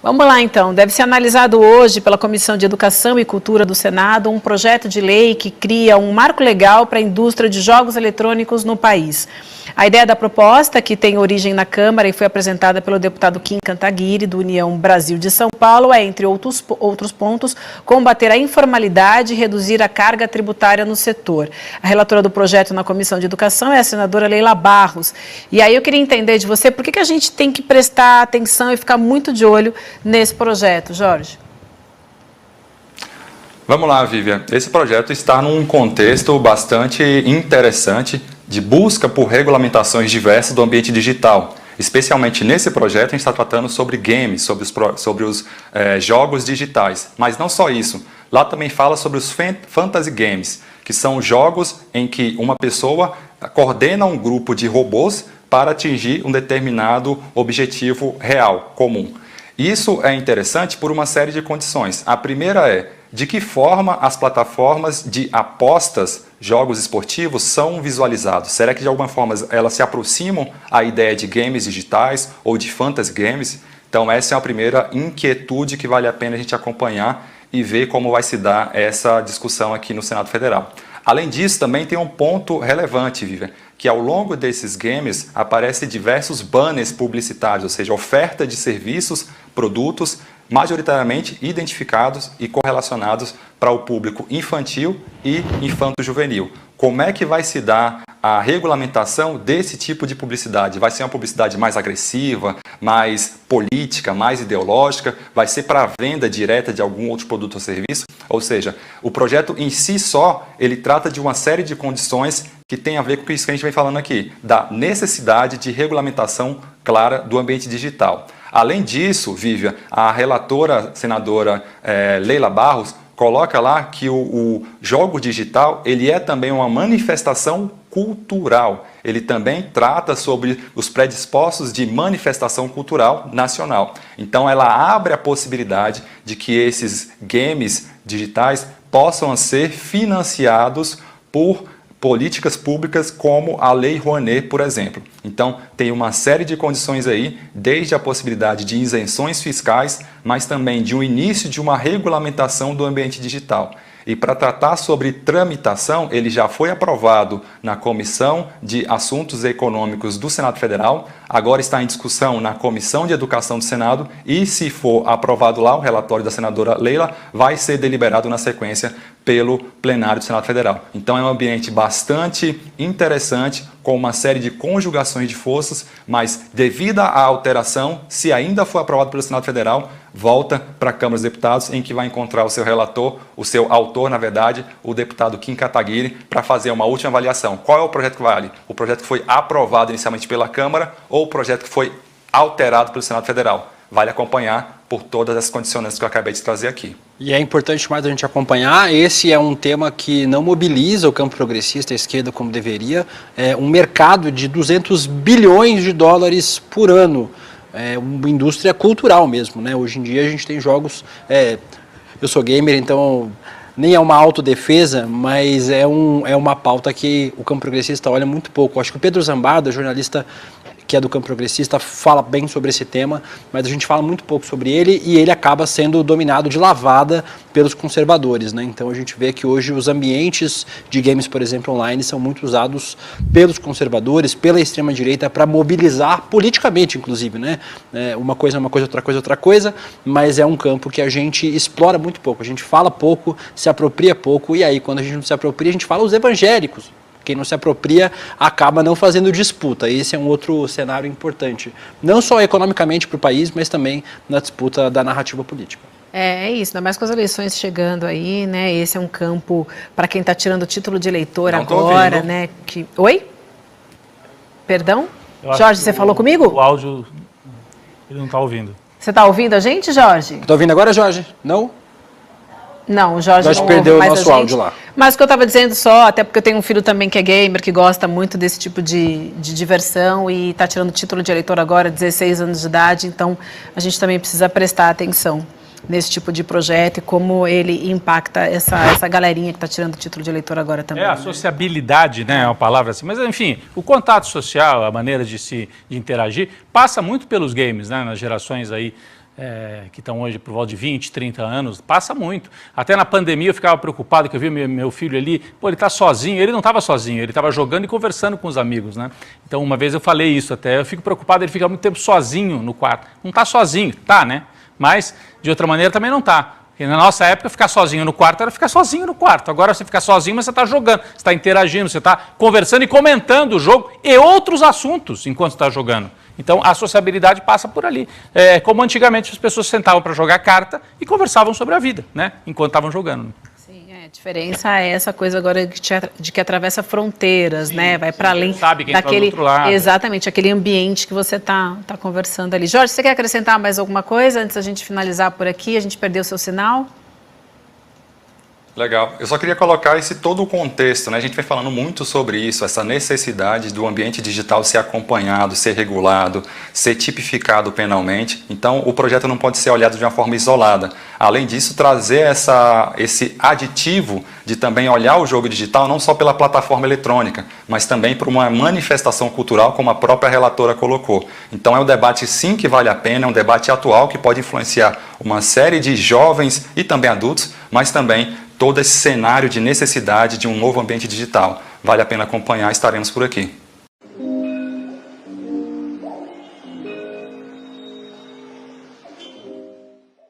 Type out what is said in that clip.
Vamos lá, então. Deve ser analisado hoje pela Comissão de Educação e Cultura do Senado um projeto de lei que cria um marco legal para a indústria de jogos eletrônicos no país. A ideia da proposta, que tem origem na Câmara e foi apresentada pelo deputado Kim Kataguiri, do União Brasil de São Paulo, é, entre outros pontos, combater a informalidade e reduzir a carga tributária no setor. A relatora do projeto na Comissão de Educação é a senadora Leila Barros. E aí eu queria entender de você por que a gente tem que prestar atenção e ficar muito de olho nesse projeto, Jorge. Vamos lá, Vivian. Esse projeto está num contexto bastante interessante de busca por regulamentações diversas do ambiente digital. Especialmente nesse projeto, a gente está tratando sobre games, sobre os jogos digitais. Mas não só isso. Lá também fala sobre os fantasy games, que são jogos em que uma pessoa coordena um grupo de robôs para atingir um determinado objetivo real, comum. Isso é interessante por uma série de condições. A primeira é de que forma as plataformas de apostas, jogos esportivos, são visualizados. Será que de alguma forma elas se aproximam à ideia de games digitais ou de fantasy games? Então essa é a primeira inquietude que vale a pena a gente acompanhar e ver como vai se dar essa discussão aqui no Senado Federal. Além disso, também tem um ponto relevante, Vivian, que ao longo desses games aparecem diversos banners publicitários, ou seja, oferta de serviços, produtos, majoritariamente identificados e correlacionados para o público infantil e infanto-juvenil. Como é que vai se dar a regulamentação desse tipo de publicidade? Vai ser uma publicidade mais agressiva, mais política, mais ideológica? Vai ser para a venda direta de algum outro produto ou serviço? Ou seja, o projeto em si só, ele trata de uma série de condições que tem a ver com isso que a gente vem falando aqui, da necessidade de regulamentação clara do ambiente digital. Além disso, Vivian, a relatora senadora Leila Barros coloca lá que o jogo digital ele é também uma manifestação cultural. Ele também trata sobre os predispostos de manifestação cultural nacional. Então ela abre a possibilidade de que esses games digitais possam ser financiados por políticas públicas como a Lei Rouanet, por exemplo. Então, tem uma série de condições aí, desde a possibilidade de isenções fiscais, mas também de um início de uma regulamentação do ambiente digital. E para tratar sobre tramitação, ele já foi aprovado na Comissão de Assuntos Econômicos do Senado Federal, agora está em discussão na Comissão de Educação do Senado e, se for aprovado lá, o relatório da senadora Leila vai ser deliberado na sequência pelo plenário do Senado Federal. Então é um ambiente bastante interessante, com uma série de conjugações de forças, mas devido à alteração, se ainda for aprovado pelo Senado Federal, volta para a Câmara dos Deputados, em que vai encontrar o seu relator, o seu autor, na verdade, o deputado Kim Kataguiri, para fazer uma última avaliação. Qual é o projeto que vale? O projeto que foi aprovado inicialmente pela Câmara ou o projeto que foi alterado pelo Senado Federal? Vale acompanhar por todas as condicionantes que eu acabei de trazer aqui. E é importante mais a gente acompanhar, esse é um tema que não mobiliza o campo progressista, a esquerda, como deveria. É um mercado de 200 bilhões de dólares por ano, é uma indústria cultural mesmo, né? Hoje em dia a gente tem jogos, eu sou gamer, então nem é uma autodefesa, mas é uma pauta que o campo progressista olha muito pouco. Acho que o Pedro Zambada, jornalista que é do campo progressista, fala bem sobre esse tema, mas a gente fala muito pouco sobre ele e ele acaba sendo dominado de lavada pelos conservadores, né? Então a gente vê que hoje os ambientes de games, por exemplo, online, são muito usados pelos conservadores, pela extrema-direita, para mobilizar politicamente, inclusive, né? Uma coisa é uma coisa, outra coisa é outra coisa, mas é um campo que a gente explora muito pouco, a gente fala pouco, se apropria pouco, e aí quando a gente não se apropria, a gente fala os evangélicos. Quem não se apropria acaba não fazendo disputa. Esse é um outro cenário importante, não só economicamente para o país, mas também na disputa da narrativa política. É isso, ainda mais com as eleições chegando aí, né? Esse é um campo para quem está tirando o título de eleitor agora, né? Oi? Perdão? Jorge, você falou comigo? O áudio, ele não está ouvindo. Você está ouvindo a gente, Jorge? Está ouvindo agora, Jorge? Não? Não, o Jorge não perdeu ouve o mais nosso áudio lá. Mas o que eu estava dizendo só, até porque eu tenho um filho também que é gamer, que gosta muito desse tipo de diversão e está tirando título de eleitor agora, 16 anos de idade, então a gente também precisa prestar atenção nesse tipo de projeto e como ele impacta essa galerinha que está tirando o título de eleitor agora também. A sociabilidade, né, é uma palavra assim, mas enfim, o contato social, a maneira de interagir, passa muito pelos games, né, nas gerações aí que estão hoje por volta de 20, 30 anos, passa muito. Até na pandemia eu ficava preocupado, que eu via meu filho ali, pô, ele está sozinho. Ele não estava sozinho, ele estava jogando e conversando com os amigos, né? Então, uma vez eu falei isso até, eu fico preocupado, ele fica muito tempo sozinho no quarto. Não está sozinho, tá, né? Mas, de outra maneira, também não está. Porque na nossa época, ficar sozinho no quarto era ficar sozinho no quarto. Agora você fica sozinho, mas você está jogando, você está interagindo, você está conversando e comentando o jogo e outros assuntos enquanto está jogando. Então, a sociabilidade passa por ali. Como antigamente as pessoas sentavam para jogar carta e conversavam sobre a vida, né? Enquanto estavam jogando. Sim, a diferença é essa coisa agora de que atravessa fronteiras, sim, né? Vai para além sabe quem daquele, tá do outro lado. Exatamente, aquele ambiente que você tá conversando ali. Jorge, você quer acrescentar mais alguma coisa antes da gente finalizar por aqui? A gente perdeu o seu sinal? Legal. Eu só queria colocar esse todo o contexto, né? A gente vem falando muito sobre isso, essa necessidade do ambiente digital ser acompanhado, ser regulado, ser tipificado penalmente. Então, o projeto não pode ser olhado de uma forma isolada. Além disso, trazer esse aditivo de também olhar o jogo digital não só pela plataforma eletrônica, mas também por uma manifestação cultural, como a própria relatora colocou. Então, é um debate sim que vale a pena, é um debate atual que pode influenciar uma série de jovens e também adultos, mas também todo esse cenário de necessidade de um novo ambiente digital. Vale a pena acompanhar, estaremos por aqui.